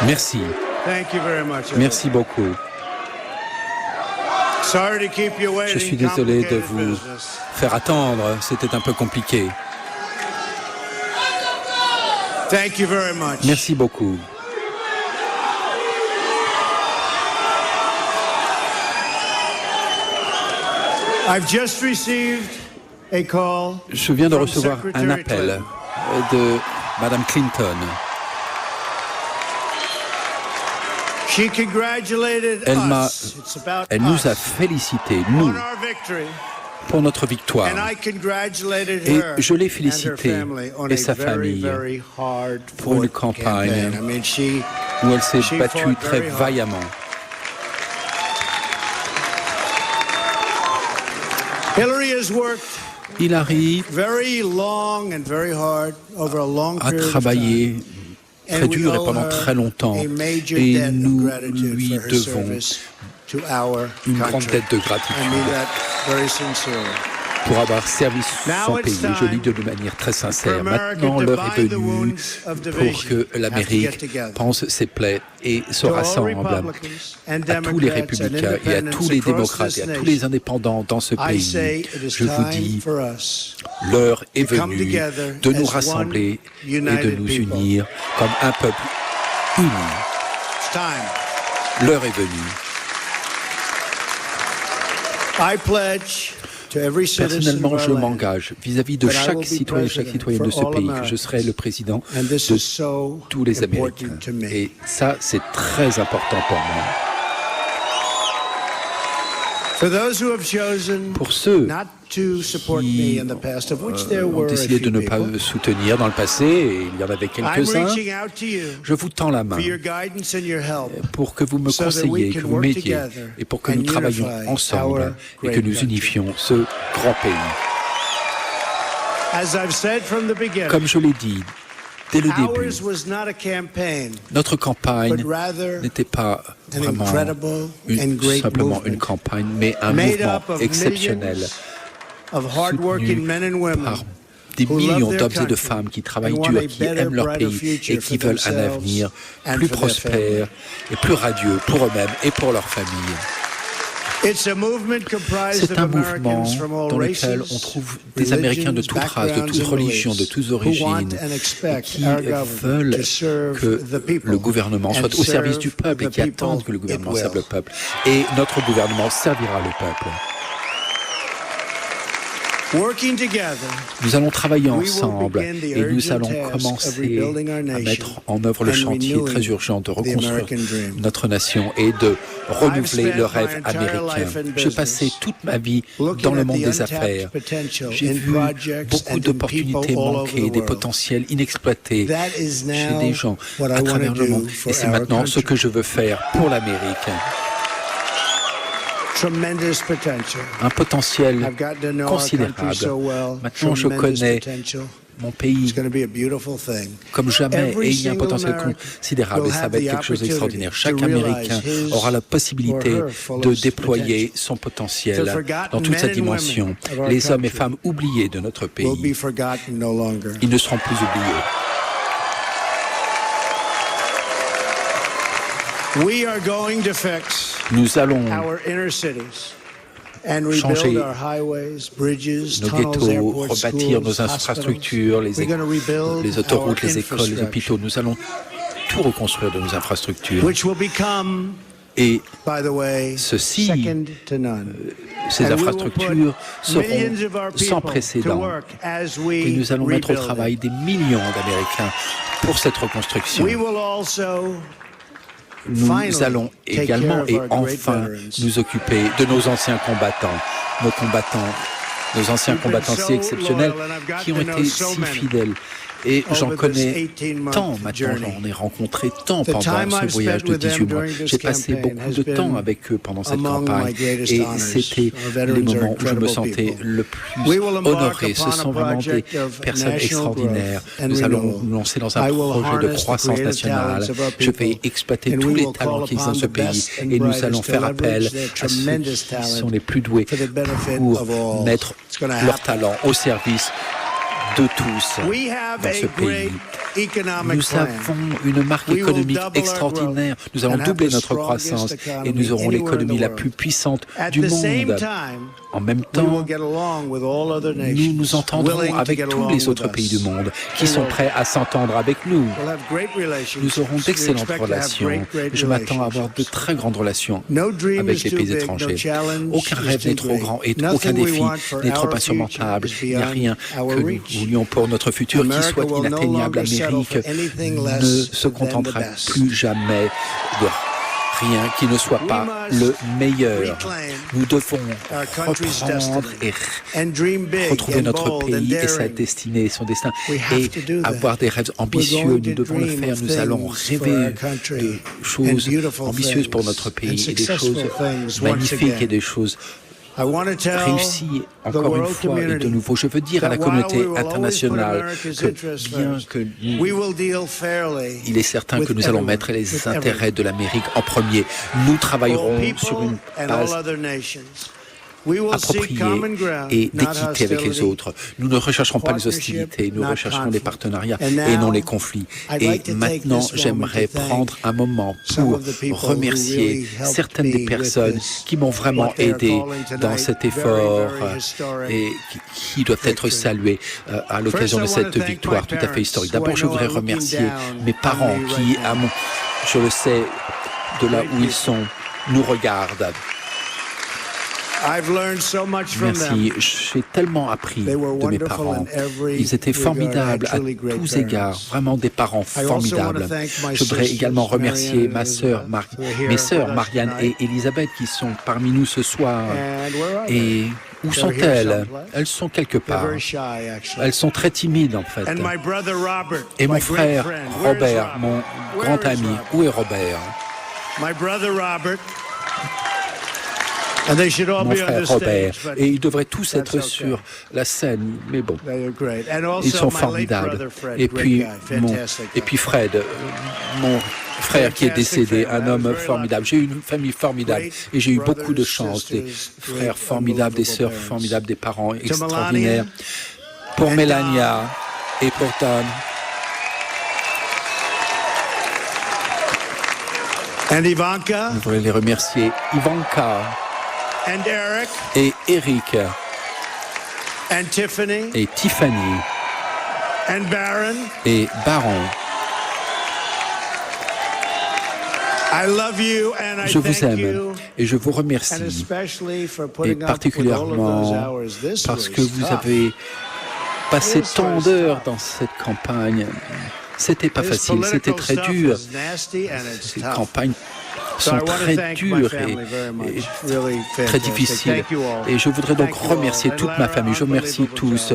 Merci. Merci beaucoup. Je suis désolé de vous faire attendre, c'était un peu compliqué. Merci beaucoup. Je viens de recevoir un appel de Madame Clinton. Elle nous a félicités, nous, pour notre victoire. Et je l'ai félicité et sa famille pour une campagne où elle s'est battue très vaillamment. Hillary a travaillé très dur et pendant très longtemps, et nous lui devons une grande dette de gratitude pour avoir servi son pays. Je le dis de manière très sincère. Maintenant, l'heure est venue pour que l'Amérique pense ses plaies et se rassemble à tous les républicains et à tous les démocrates et à tous les indépendants dans ce pays. Je vous dis, l'heure est venue de nous rassembler et de nous unir comme un peuple uni. L'heure est venue. Personnellement, je m'engage vis-à-vis de chaque citoyen et chaque citoyenne de ce pays que je serai le président de tous les Américains. Et ça, c'est très important pour moi. Pour ceux qui ont décidé de ne pas me soutenir dans le passé, et il y en avait quelques-uns, je vous tends la main pour que vous me conseilliez, que vous m'aidiez, et pour que nous travaillions ensemble et que nous unifions ce grand pays. Comme je l'ai dit, dès le début, notre campagne n'était pas vraiment simplement une campagne, mais un mouvement exceptionnel soutenu par des millions d'hommes et de femmes qui travaillent dur, qui aiment leur pays et qui veulent un avenir plus prospère et plus radieux pour eux-mêmes et pour leurs familles. C'est un mouvement dans lequel on trouve des Américains de toutes races, de toutes religions, de toutes origines, et qui veulent que le gouvernement soit au service du peuple et qui attendent que le gouvernement serve le peuple. Et notre gouvernement servira le peuple. Nous allons travailler ensemble et nous allons commencer à mettre en œuvre le chantier très urgent de reconstruire notre nation et de renouveler le rêve américain. J'ai passé toute ma vie dans le monde des affaires. J'ai vu beaucoup d'opportunités manquées, des potentiels inexploités chez des gens à travers le monde. Et c'est maintenant ce que je veux faire pour l'Amérique. Un potentiel considérable. Maintenant, je connais mon pays comme jamais et il y a un potentiel considérable et ça va être quelque chose d'extraordinaire. Chaque Américain aura la possibilité de déployer son potentiel dans toute sa dimension. Les hommes et femmes oubliés de notre pays, ils ne seront plus oubliés. Nous allons changer nos ghettos, rebâtir nos infrastructures, les autoroutes, les écoles, les hôpitaux. Nous allons tout reconstruire de nos infrastructures. Et ces infrastructures seront sans précédent. Et nous allons mettre au travail des millions d'Américains pour cette reconstruction. Nous allons également et enfin nous occuper de nos anciens combattants, nos anciens combattants si exceptionnels qui ont été si fidèles. Et j'en connais tant maintenant, j'en ai rencontré tant pendant ce voyage de 18 mois. J'ai passé beaucoup de temps avec eux pendant cette campagne et c'était les moments où je me sentais le plus honoré. Ce sont vraiment des personnes extraordinaires. Nous allons nous lancer dans un projet de croissance nationale. Je vais exploiter tous les talents qui existent dans ce pays et nous allons faire appel à ceux qui sont les plus doués pour mettre leurs talents au service de tous dans ce pays. Nous avons une marque économique extraordinaire. Nous allons doubler notre croissance et nous aurons l'économie la plus puissante du monde. En même temps, nous nous entendrons avec tous les autres pays du monde qui sont prêts à s'entendre avec nous. Nous aurons d'excellentes relations. Je m'attends à avoir de très grandes relations avec les pays étrangers. Aucun rêve n'est trop grand et aucun défi n'est trop insurmontable. Il n'y a rien que nous voulions pour notre futur qui soit inatteignable. L'Amérique ne se contentera plus jamais de rien qui ne soit pas le meilleur. Nous devons reprendre et retrouver notre pays et sa destinée, son destin, et avoir des rêves ambitieux. Nous devons le faire. Nous allons rêver de choses ambitieuses pour notre pays et des choses magnifiques et des choses réussi encore une fois et de nouveau. Je veux dire à la communauté internationale que bien que il est certain que nous allons mettre les intérêts de l'Amérique en premier, nous travaillerons sur une base appropriée et d'équité avec les autres. Nous ne rechercherons pas les hostilités, nous rechercherons les partenariats et non les conflits. Et maintenant, j'aimerais prendre un moment pour remercier certaines des personnes qui m'ont vraiment aidé dans cet effort et qui doivent être saluées à l'occasion de cette victoire tout à fait historique. D'abord, je voudrais remercier mes parents qui, je le sais, de là où ils sont, nous regardent. Merci, j'ai tellement appris de mes parents. Ils étaient formidables à tous égards, vraiment des parents formidables. Je voudrais également remercier mes sœurs Marianne et Elisabeth qui sont parmi nous ce soir. Et où sont-elles? Elles sont quelque part. Elles sont très timides en fait. Et mon frère Robert, mon grand ami, où est Robert? Mon frère Robert, et ils devraient tous être sur la scène, mais bon, ils sont formidables. Et puis Fred, mon frère qui est décédé, un homme formidable. J'ai eu une famille formidable et j'ai eu beaucoup de chance, des frères formidables, des sœurs formidables, des parents extraordinaires. Pour Melania et pour Tom. Je voudrais les remercier. Ivanka. Et Eric, et Tiffany, et Baron. Je vous aime et je vous remercie, et particulièrement parce que vous avez passé tant d'heures dans cette campagne. C'était pas facile, c'était très dur. Ces campagnes sont très dures et très difficiles. Et je voudrais donc remercier toute ma famille. Je remercie tous.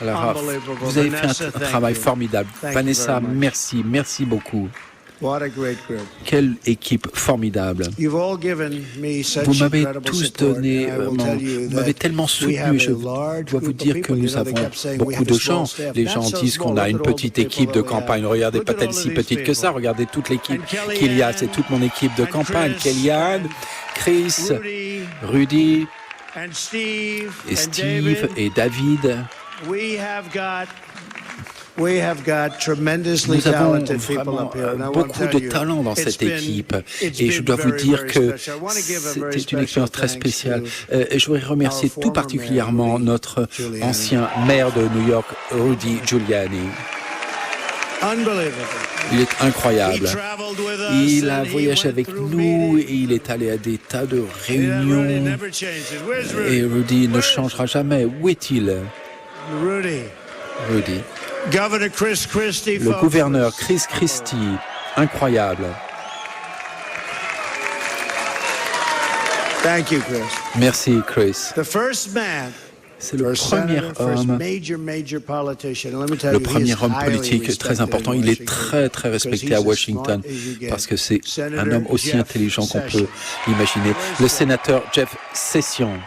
Alors, vous avez fait un travail formidable. Vanessa, merci, merci beaucoup. Quelle équipe formidable. Vous m'avez tous donné, vous m'avez tellement soutenu. Je dois vous dire que nous avons beaucoup de gens. Les gens disent qu'on a une petite équipe de campagne. Regardez, pas-t-elle si petite que ça. Regardez toute l'équipe qu'il y a. C'est toute mon équipe de campagne. Kellyanne, Chris, Rudy, et Steve et David. Nous avons vraiment beaucoup de talent dans cette équipe et je dois vous dire que c'était une expérience très spéciale. Et je voudrais remercier tout particulièrement notre ancien maire de New York, Rudy Giuliani. Il est incroyable. Il a voyagé avec nous et il est allé à des tas de réunions. Et Rudy ne changera jamais. Où est-il? Rudy. Le gouverneur Chris Christie, incroyable. Merci, Chris. C'est le premier homme politique très important. Il est très, très respecté à Washington parce que c'est un homme aussi intelligent qu'on peut l'imaginer. Le sénateur Jeff Sessions.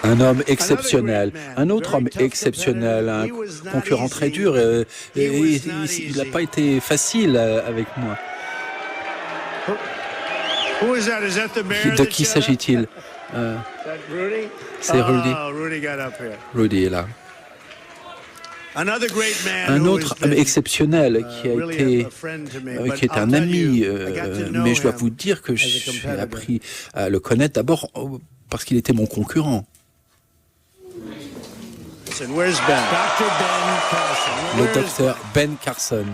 Un homme exceptionnel, un autre homme exceptionnel, un concurrent très dur. Et il n'a pas été facile avec moi. De qui s'agit-il? C'est Rudy. Rudy est là. Un autre homme exceptionnel qui est un ami, mais je dois vous dire que j'ai appris à le connaître d'abord parce qu'il était mon concurrent. Le docteur Ben Carson.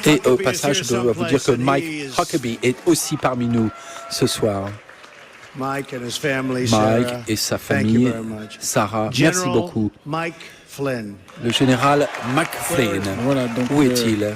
Et au passage, je dois vous dire que Mike Huckabee est aussi parmi nous ce soir. Mike et sa famille, Sarah, merci beaucoup. Le général Mike Flynn, où est-il?